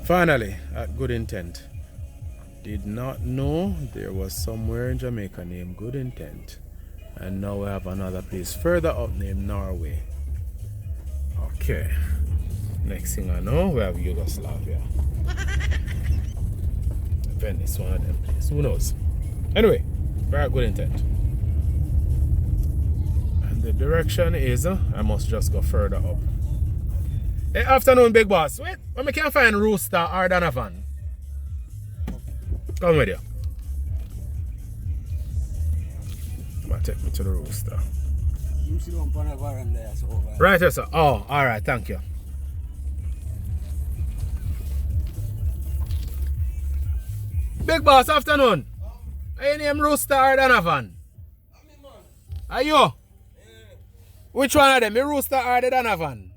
Finally, at Good Intent. Did not know there was somewhere in Jamaica named Good Intent. And now we have another place further up named Norway. Okay. Next thing I know, we have Yugoslavia. Venice, one of them places. Who knows? Anyway, we're at Good Intent. And the direction is, I must just go further up. Hey, afternoon, big boss. Wait, when I can't find Rooster or Donovan. Come with you. Come on, take me to the Rooster. Right here, sir. Oh, alright, thank you. Big boss, afternoon. Are you named Rooster or Donovan? Are you? Yeah. Which one of them? The Rooster or the Donovan?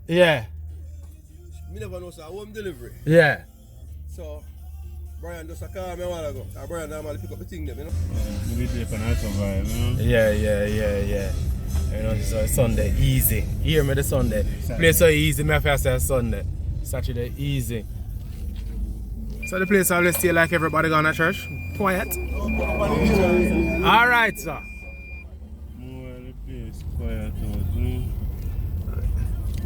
Yeah. Me never know, so home delivery. Yeah. So, Brian just call me a while ago. Brian normally pick up the thing them, you know? You need to survive, you know? Yeah. You know, so Sunday, easy. You hear me the Sunday? Play so easy, me have to say Sunday. Saturday, easy. So the place always stay like everybody going to church? Quiet? Alright, sir. The place quiet out, you know?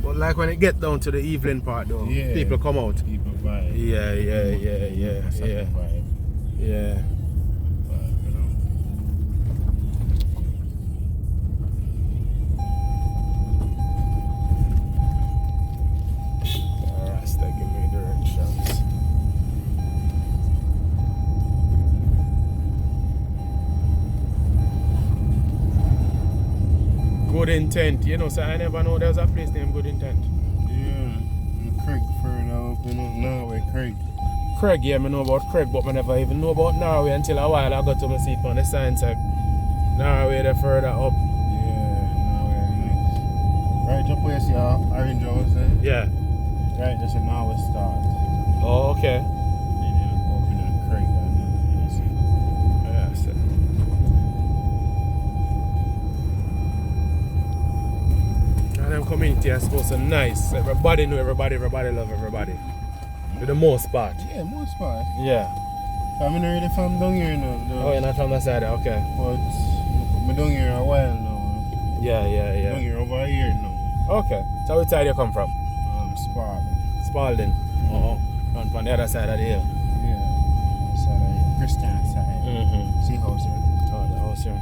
But like when it get down to the evening part though, yeah, people come out. People vibe. Yeah. Vibe, Yeah. you know? Rasta, give me directions. Good Intent, you know, so I never know there's a place named Good Intent. Yeah, Craig further up, you know, Norway, Craig. Craig, yeah, I know about Craig, but I never even know about Norway until a while I got to see it on the sign like Norway they're further up. Yeah, Norway, next. Right up where you see Orange House, eh? Yeah. Right, that's a Norway start. Oh, okay. Then you go up in Craig and then you see. Yeah, I see. And them community are supposed to nice. Everybody know everybody love everybody. For the most part. Yeah, most part. Yeah. I'm not really from down here now. Though. Oh, you're not from that side, okay. But I'm down here a while now. Yeah. Down here over a year now. Okay. So which side you come from? Spalding. Spalding. Oh. On the other side of the hill. Yeah. Side of here. Christian side. Mm-hmm. See house here. Oh, the house here.